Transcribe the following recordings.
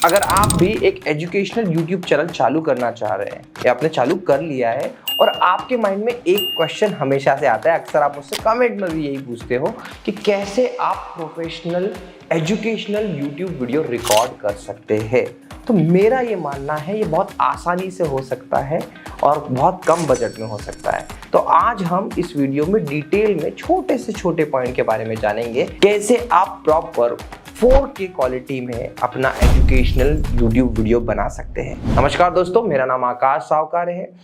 अगर आप भी एक एजुकेशनल यूट्यूब चैनल चालू करना चाह रहे हैं या आपने चालू कर लिया है और आपके माइंड में एक क्वेश्चन हमेशा से आता है, अक्सर आप मुझसे कमेंट में भी यही पूछते हो कि कैसे आप professional educational YouTube video record कर सकते हैं। तो मेरा ये मानना है ये बहुत आसानी से हो सकता है और बहुत कम बजट में हो सकता है। तो आज हम इस वीडियो में डिटेल में छोटे से छोटे पॉइंट के बारे में जानेंगे कैसे आप प्रॉपर 4K क्वालिटी में अपना एजुकेशनल यूट्यूब वीडियो बना सकते हैं। नमस्कार दोस्तों, मेरा नाम आकाश सावकार है।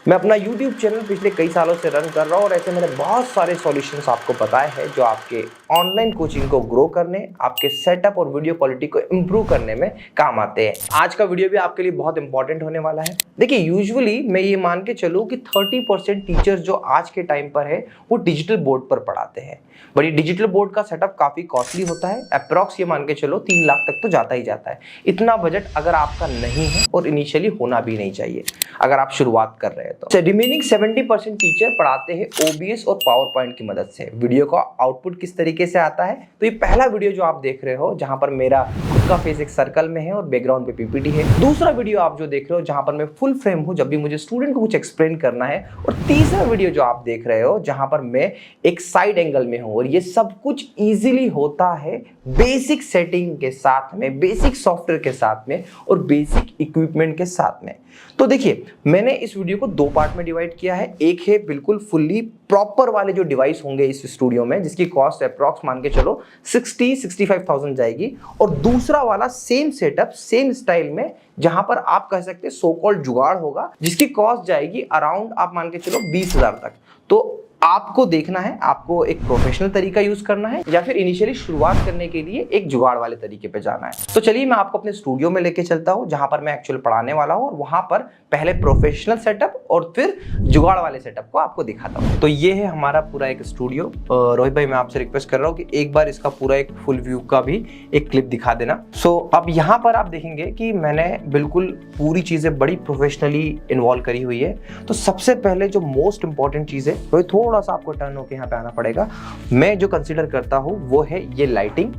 मैं अपना यूट्यूब चैनल पिछले कई सालों से रन कर रहा हूँ और ऐसे मैंने बहुत सारे सॉल्यूशंस आपको बताए हैं जो आपके ऑनलाइन कोचिंग को ग्रो करने, आपके सेटअप और वीडियो क्वालिटी को इम्प्रूव करने में काम आते हैं। आज का वीडियो भी आपके लिए बहुत इंपॉर्टेंट होने वाला है। देखिए, यूजुअली मैं ये मान के चलूँ कि 30% टीचर्स जो आज के टाइम पर है वो डिजिटल बोर्ड पर पढ़ाते हैं। बट ये डिजिटल बोर्ड का सेटअप काफ़ी कॉस्टली होता है। अप्रॉक्स ये मान के चलो 3 लाख तक तो जाता ही जाता है। इतना बजट अगर आपका नहीं है और इनिशियली होना भी नहीं चाहिए अगर आप शुरुआत कर रहे हैं तो। रिमेनिंग 70% टीचर पढ़ाते हैं OBS और पावर पॉइंट की मदद से। वीडियो का आउटपुट किस तरीके से आता है, तो ये पहला वीडियो जो आप देख रहे हो जहां पर मेरा खुद का फेस एक सर्कल में है और बैकग्राउंड पे PPT है। दूसरा वीडियो आप जो देख रहे हो जहां पर मैं फुल फ्रेम हूं जब भी मुझे स्टूडेंट को कुछ एक्सप्लेन करना है। और तीसरा वीडियो जो आप देख रहे हो जहां पर मैं एक साइड एंगल में हूं। और ये सब कुछ इजीली होता है बेसिक सेटिंग के साथ में, बेसिक सॉफ्टवेयर के साथ में और बेसिक इक्विपमेंट के साथ में। तो देखिए, मैंने इस वीडियो को 2 पार्ट में डिवाइड किया है। एक है बिल्कुल फुल्ली प्रॉपर वाले जो डिवाइस होंगे इस स्टूडियो में, जिसकी कॉस्ट अप्रॉक्स मान के चलो 60-65,000 जाएगी। और दूसरा वाला सेम सेटअप सेम स्टाइल में जहां पर आप कह सकते हैं सो कॉल्ड जुगाड़ होगा, जिसकी कॉस्ट जाएगी अराउंड आप मान के चलो 20,000 तक। तो आपको देखना है आपको एक प्रोफेशनल तरीका यूज करना है या फिर इनिशियली शुरुआत करने के लिए एक जुगाड़ वाले तरीके पे जाना है। तो चलिए मैं आपको अपने स्टूडियो में लेके चलता हूं जहां पर मैं एक्चुअल पढ़ाने वाला हूं और वहां पर पहले प्रोफेशनल सेटअप और फिर जुगाड़ वाले सेटअप को आपको दिखाता हूं। तो ये है हमारा पूरा एक स्टूडियो। रोहित भाई, मैं आपसे रिक्वेस्ट कर रहा हूँ कि एक बार इसका पूरा एक फुल व्यू का भी एक क्लिप दिखा देना। सो अब यहाँ पर आप देखेंगे कि मैंने बिल्कुल पूरी चीजें बड़ी प्रोफेशनली इन्वॉल्व करी हुई है। तो सबसे पहले जो मोस्ट इंपॉर्टेंट चीज है, रोहित थोड़ा सा आपको टर्न होकर यहाँ पे आना पड़ेगा। मैं जो कंसीडर करता हूँ वो है ये लाइटिंग,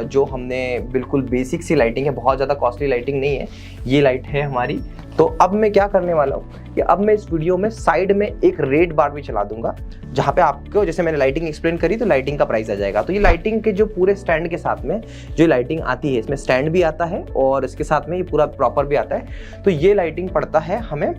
जो हमने बिल्कुल बेसिक सी लाइटिंग है, बहुत ज़्यादा कॉस्टली लाइटिंग नहीं है। ये लाइट है हमारी। तो अब मैं क्या करने वाला हूँ कि अब मैं इस वीडियो में साइड में एक रेड बार भी चला दूंगा जहाँ पे आपको, जैसे मैंने लाइटिंग एक्सप्लेन करी तो लाइटिंग का प्राइस आ जाएगा। तो ये लाइटिंग के जो पूरे स्टैंड के साथ में जो लाइटिंग आती है, इसमें स्टैंड भी आता है और इसके साथ में ये पूरा प्रॉपर भी आता है। तो ये लाइटिंग पड़ता है हमें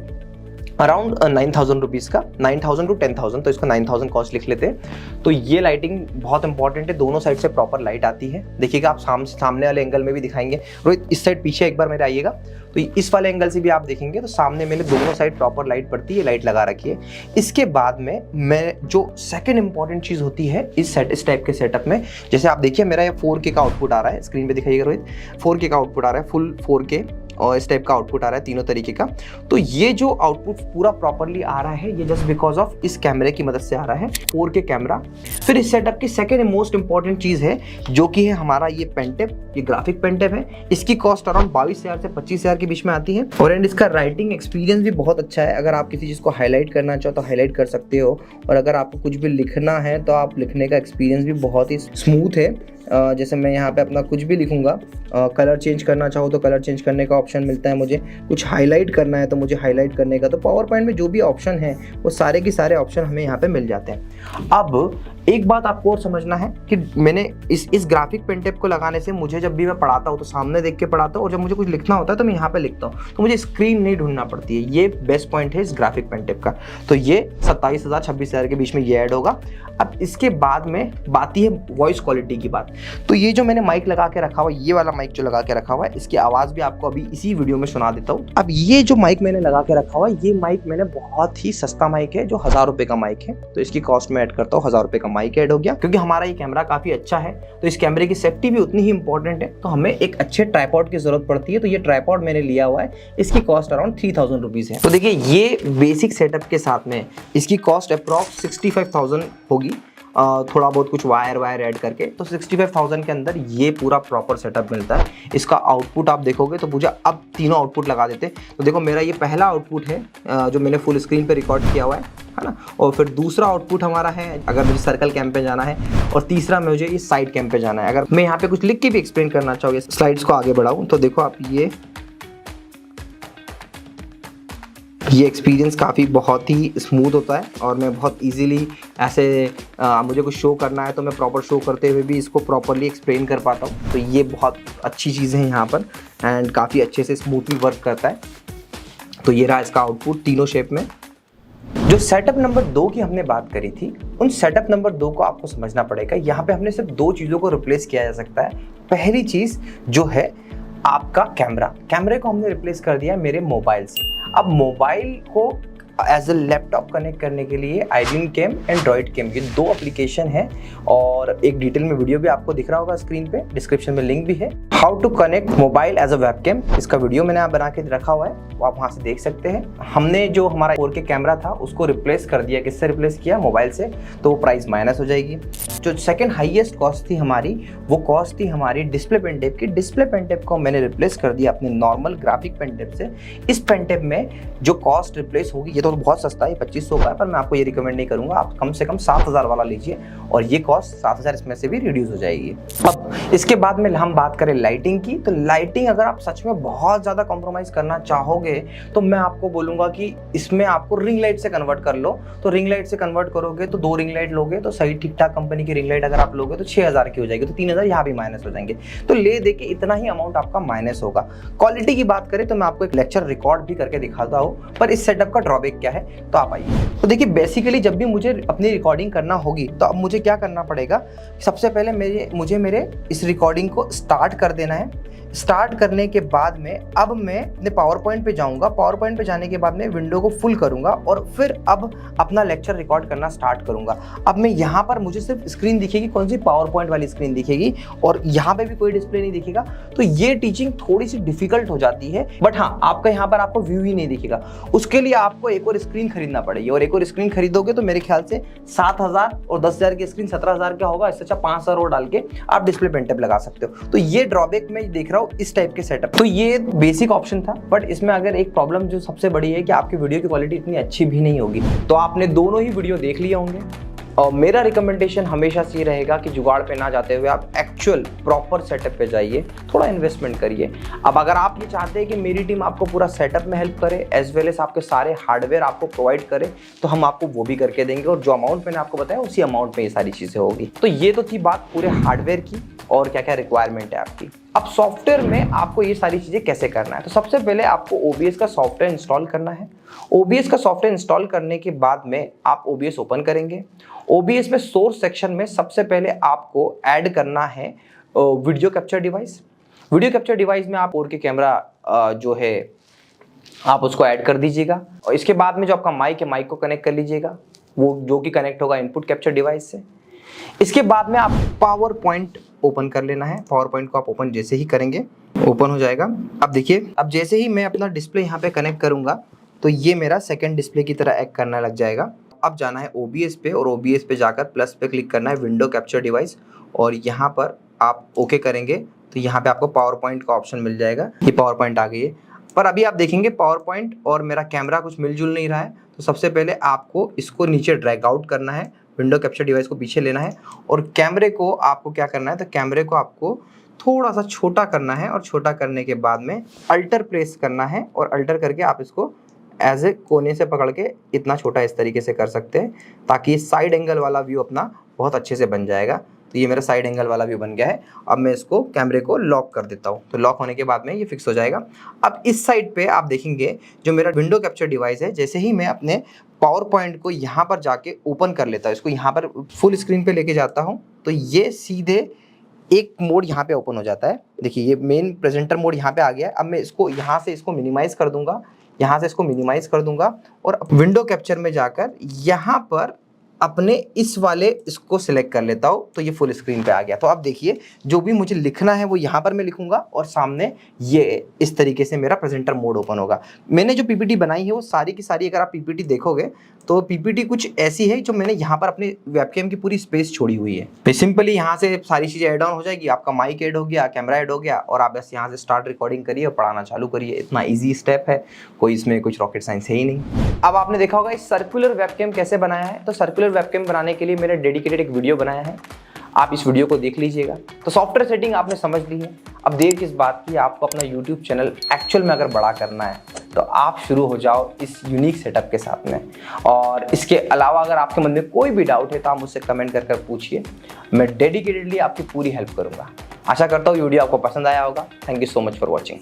अराउंड 9,000 रुपीज़ का, 9,000 to 10,000, तो इसका 9,000 कॉस्ट लिख लेते हैं। तो ये लाइटिंग बहुत इंपॉर्टेंट है, दोनों साइड से प्रॉपर लाइट आती है। देखिएगा आप सामने वाले एंगल में भी दिखाएंगे। रोहित, इस साइड पीछे एक बार मेरे आइएगा, तो इस वाले एंगल से भी आप देखेंगे तो सामने मैंने दोनों साइड प्रॉपर लाइट पड़ती है, लाइट लगा रखी है। इसके बाद में मैं जो सेकंड इंपॉर्टेंट चीज़ होती है इस टाइप के सेटअप में, जैसे आप देखिए मेरा ये 4K का आउटपुट आ रहा है, स्क्रीन पे दिखाइएगा रोहित, 4K का आउटपुट आ रहा है, फुल 4K और इस टाइप का आउटपुट आ रहा है तीनों तरीके का। तो ये जो आउटपुट पूरा प्रॉपरली आ रहा है ये जस्ट बिकॉज ऑफ इस कैमरे की मदद से आ रहा है, 4K कैमरा। फिर इस सेटअप की सेकंड मोस्ट इंपॉर्टेंट चीज़ है जो कि है हमारा ये पेनटेप, ये ग्राफिक पेनटेप है। इसकी कॉस्ट अराउंड 22,000 से 25,000 के बीच में आती है। और एंड इसका राइटिंग एक्सपीरियंस भी बहुत अच्छा है। अगर आप किसी चीज़ को हाईलाइट करना चाहो तो हाईलाइट कर सकते हो, और अगर आपको कुछ भी लिखना है तो आप लिखने का एक्सपीरियंस भी बहुत ही स्मूथ है। जैसे मैं यहाँ पे अपना कुछ भी लिखूंगा, कलर चेंज करना चाहो तो कलर चेंज करने का ऑप्शन मिलता है मुझे, कुछ हाईलाइट करना है तो मुझे हाईलाइट करने का। तो पावर पॉइंट में जो भी ऑप्शन है वो सारे के सारे ऑप्शन हमें यहाँ पे मिल जाते हैं। अब एक बात आपको और समझना है कि मैंने इस ग्राफिक पेनटेप को लगाने से मुझे जब भी मैं पढ़ाता हूँ तो सामने देख के पढ़ाता हूँ, और जब मुझे कुछ लिखना होता है तो मैं यहाँ पे लिखता हूँ, तो मुझे स्क्रीन नहीं ढूंढना पड़ती है। ये बेस्ट पॉइंट है इस ग्राफिक पेनटेप का। तो ये 27,000 26,000 के बीच में ये ऐड होगा। अब इसके बाद में बात है वॉइस क्वालिटी की बात। तो ये जो मैंने माइक लगा के रखा हुआ है, ये वाला माइक जो लगा के रखा हुआ है, इसकी आवाज़ भी आपको अभी इसी वीडियो में सुना देता हूँ। अब ये जो माइक मैंने लगा के रखा हुआ है, ये माइक मैंने बहुत ही सस्ता माइक है जो 1,000 रुपये का माइक है। तो इसकी कॉस्ट में ऐड करता हूँ, 1,000 रुपये का माइक ऐड हो गया। क्योंकि हमारा ये कैमरा काफ़ी अच्छा है तो इस कैमरे की सेफ्टी भी उतनी ही इंपॉर्टेंट है, तो हमें एक अच्छे ट्राइपॉड की जरूरत पड़ती है। तो ये ट्राइपॉड मैंने लिया हुआ है, इसकी कॉस्ट अराउंड 3,000 रुपीज़ है। तो देखिए, ये बेसिक सेटअप के साथ में इसकी कॉस्ट अप्रॉक्स 65,000 होगी। थोड़ा बहुत कुछ वायर वायर ऐड करके, तो 65,000 के अंदर ये पूरा प्रॉपर सेटअप मिलता है। इसका आउटपुट आप देखोगे तो मुझे अब तीनों आउटपुट लगा देते। तो देखो मेरा ये पहला आउटपुट है जो मैंने फुल स्क्रीन पे रिकॉर्ड किया हुआ है ना, और फिर दूसरा आउटपुट हमारा है अगर मुझे सर्कल कैम पे जाना है, और तीसरा मुझे ये साइड कैम पे जाना है। अगर मैं यहाँ पे कुछ लिख के भी एक्सप्लेन करना चाहूँगी, स्लाइड्स को आगे बढ़ाऊँ, तो देखो आप ये एक्सपीरियंस काफ़ी बहुत ही स्मूथ होता है, और मैं बहुत इजीली ऐसे मुझे कुछ शो करना है तो मैं प्रॉपर शो करते हुए भी इसको प्रॉपरली एक्सप्लेन कर पाता हूँ। तो ये बहुत अच्छी चीज़ है यहाँ पर, एंड काफ़ी अच्छे से स्मूथली वर्क करता है। तो ये रहा इसका आउटपुट तीनों शेप में। जो सेटअप नंबर 2 की हमने बात करी थी, उन सेटअप नंबर 2 को आपको समझना पड़ेगा। यहाँ पे हमने सिर्फ 2 चीज़ों को रिप्लेस किया जा सकता है। पहली चीज़ जो है आपका कैमरे को हमने रिप्लेस कर दिया है मेरे मोबाइल से। अब मोबाइल को एज ए लैपटॉप कनेक्ट करने के लिए आइडियन कैम, एंड्रॉइड कैम, ये 2 एप्लीकेशन है, और एक डिटेल में वीडियो भी आपको दिख रहा होगा स्क्रीन पे, डिस्क्रिप्शन में लिंक भी है। How to connect mobile as a webcam, इसका वीडियो मैंने आप बना के रखा हुआ है, वो आप वहाँ से देख सकते हैं। हमने जो हमारा 4K कैमरा था उसको रिप्लेस कर दिया। किससे रिप्लेस किया? मोबाइल से, तो वो प्राइस माइनस हो जाएगी। जो सेकेंड हाईएस्ट कॉस्ट थी हमारी, वो कॉस्ट थी हमारी डिस्प्ले पेन टेप की। डिस्प्ले पेन टेप को मैंने रिप्लेस कर दिया अपने नॉर्मल ग्राफिक पेन टेप से। इस पेन टेप में जो कॉस्ट रिप्लेस होगी, ये तो बहुत सस्ता है, 2500 का है, पर मैं आपको ये रिकमेंड नहीं करूंगा। आप कम से कम 7000 वाला लीजिए, और ये कॉस्ट 7000 इसमें से भी रिड्यूस हो जाएगी। अब इसके बाद में हम बात करें लाइटिंग की, तो लाइटिंग अगर आप सच में बहुत ज़्यादा कॉम्प्रोमाइज़ करना चाहोगे तो मैं आपको बोलूँगा कि इसमें आपको रिंग लाइट से कन्वर्ट कर लो। तो रिंग लाइट से कन्वर्ट करोगे तो 2 रिंग लाइट लोगे तो सही ठीक ठाक कंपनी की रिंग लाइट अगर आप लोगे तो 6000 की हो जाएगी, तो 3000 यहाँ भी माइनस हो जाएंगे। तो ले दे के इतना ही अमाउंट आपका माइनस होगा। क्वालिटी की बात करें तो मैं आपको एक लेक्चर रिकॉर्ड भी करके दिखाता हूँ, पर इस सेटअप का ड्रॉबैक क्या है, तो आप आइए। तो देखिए बेसिकली जब भी मुझे अपनी रिकॉर्डिंग करना होगी तो अब मुझे क्या करना पड़ेगा, सबसे पहले मुझे मेरे इस रिकॉर्डिंग को स्टार्ट कर देना है। स्टार्ट करने के बाद में अब मैं अपने पावर पॉइंट पे जाऊंगा। पावर पॉइंट पे जाने के बाद में विंडो को फुल करूंगा, और फिर अब अपना लेक्चर रिकॉर्ड करना स्टार्ट करूंगा। अब मैं यहाँ पर मुझे सिर्फ स्क्रीन दिखेगी, कौन सी? पावर पॉइंट वाली स्क्रीन दिखेगी, और यहाँ पे भी कोई डिस्प्ले नहीं दिखेगा। तो ये टीचिंग थोड़ी सी डिफिकल्ट हो जाती है, बट हाँ आपका यहाँ पर आपको व्यू ही नहीं दिखेगा। उसके लिए आपको एक और स्क्रीन खरीदना पड़ेगी, और एक और स्क्रीन खरीदोगे तो मेरे ख्याल से 7000 और 10,000 की स्क्रीन 17,000 का होगा। इससे अच्छा 5,000 और डाल के आप डिस्प्ले पेन टेप लगा सकते हो। तो ये ड्रॉबैक मैं देख रहा हूँ इस टाइप के सेटअप। तो ये बेसिक ऑप्शन था, बट इसमें अगर एक प्रॉब्लम जो सबसे बड़ी है कि आपकी वीडियो की क्वालिटी इतनी अच्छी भी नहीं होगी। तो आपने दोनों ही वीडियो देख लिए होंगे, और मेरा रिकमेंडेशन हमेशा से ये रहेगा कि जुगाड़ पे ना जाते हुए आप एक्चुअल प्रॉपर सेटअप पे जाइए, थोड़ा इन्वेस्टमेंट करिए। अब अगर आप ये चाहते हैं कि मेरी टीम आपको पूरा सेटअप में हेल्प करे एज वेल एज आपके सारे हार्डवेयर आपको प्रोवाइड करे, तो हम आपको वो भी करके देंगे, और जो अमाउंट मैंने आपको बताया उसी अमाउंट में ये सारी चीज़ें होगी। तो ये तो थी बात पूरे हार्डवेयर की और क्या क्या रिक्वायरमेंट है आपकी। अब सॉफ्टवेयर में आपको ये सारी चीज़ें कैसे करना है, तो सबसे पहले आपको OBS का सॉफ्टवेयर इंस्टॉल करना है। OBS का सॉफ्टवेयर इंस्टॉल करने के बाद में आप OBS ओपन करेंगे। OBS में सोर्स सेक्शन में सबसे पहले आपको ऐड करना है video capture device. Video capture device में आप 4K कैमरा जो है आप उसको ऐड कर दीजिएगा, और इसके बाद में जो आपका माइक है, माइक को कनेक्ट कर लीजिएगा, वो जो कि कनेक्ट होगा इनपुट कैप्चर डिवाइस से। इसके बाद में आप पावर पॉइंट ओपन कर लेना है। पावर पॉइंट को आप ओपन जैसे ही करेंगे ओपन हो जाएगा। अब देखिए, अब जैसे ही मैं अपना डिस्प्ले यहाँ पे कनेक्ट करूँगा तो ये मेरा सेकंड डिस्प्ले की तरह एक्ट करने लग जाएगा। अब जाना है OBS पे, और OBS पे जाकर प्लस पे क्लिक करना है विंडो कैप्चर डिवाइस, और यहाँ पर आप ओके करेंगे तो यहाँ पे आपको पावर पॉइंट का ऑप्शन मिल जाएगा। ये पावर पॉइंट आ गई है, पर अभी आप देखेंगे पावर पॉइंट और मेरा कैमरा कुछ मिलजुल नहीं रहा है। तो सबसे पहले आपको इसको नीचे ड्रैग आउट करना है, विंडो कैप्चर डिवाइस को पीछे लेना है, और कैमरे को आपको क्या करना है, तो कैमरे को आपको थोड़ा सा छोटा करना है, और छोटा करने के बाद में अल्टर प्रेस करना है, और अल्टर करके आप इसको एज ए कोने से पकड़ के इतना छोटा इस तरीके से कर सकते हैं, ताकि साइड एंगल वाला व्यू अपना बहुत अच्छे से बन जाएगा। तो ये मेरा साइड एंगल वाला व्यू बन गया है। अब मैं इसको कैमरे को लॉक कर देता हूँ, तो लॉक होने के बाद में ये फिक्स हो जाएगा। अब इस साइड पे आप देखेंगे जो मेरा विंडो कैप्चर डिवाइस है, जैसे ही मैं अपने पावर पॉइंट को यहाँ पर जाके ओपन कर लेता हूँ, इसको यहाँ पर फुल स्क्रीन पे लेके जाता हूँ, तो ये सीधे एक मोड यहाँ पे ओपन हो जाता है। देखिए ये मेन प्रेजेंटर मोड यहाँ पे आ गया है। अब मैं इसको यहाँ से इसको मिनिमाइज कर दूंगा, यहाँ से इसको मिनिमाइज कर दूंगा, और विंडो कैप्चर में जाकर यहाँ पर अपने इस वाले इसको सिलेक्ट कर लेता हूँ तो ये फुल स्क्रीन पे आ गया। तो अब देखिए जो भी मुझे लिखना है वो यहाँ पर मैं लिखूंगा और सामने ये इस तरीके से मेरा प्रेजेंटर मोड ओपन होगा। मैंने जो पीपीटी बनाई है वो सारी की सारी अगर आप पीपीटी देखोगे तो पीपीटी कुछ ऐसी है जो मैंने यहाँ पर अपने वेबकैम की पूरी स्पेस छोड़ी हुई है। तो सिंपली यहाँ से सारी चीज़ें ऐड ऑन हो जाएगी, आपका माइक ऐड हो गया, कैमरा ऐड हो गया और आप बस यहाँ से स्टार्ट रिकॉर्डिंग करिए और पढ़ाना चालू करिए। इतना ईजी स्टेप है, कोई इसमें कुछ रॉकेट साइंस है ही नहीं। अब आपने देखा होगा इस सर्कुलर वेबकैम कैसे बनाया है। तो सर्कुलर वेबकैम बनाने के लिए मैंने डेडिकेटेड एक वीडियो बनाया है, आप इस वीडियो को देख लीजिएगा। तो सॉफ्टवेयर सेटिंग आपने समझ ली है, अब देर किस बात की, आपको अपना यूट्यूब चैनल एक्चुअल में अगर बड़ा करना है तो आप शुरू हो जाओ इस यूनिक सेटअप के साथ में। और इसके अलावा अगर आपके मन में कोई भी डाउट है तो आप मुझसे कमेंट कर पूछिए, मैं डेडिकेटेडली आपकी पूरी हेल्प करूंगा। आशा करता हूँ वीडियो आपको पसंद आया होगा। Thank you so much for watching.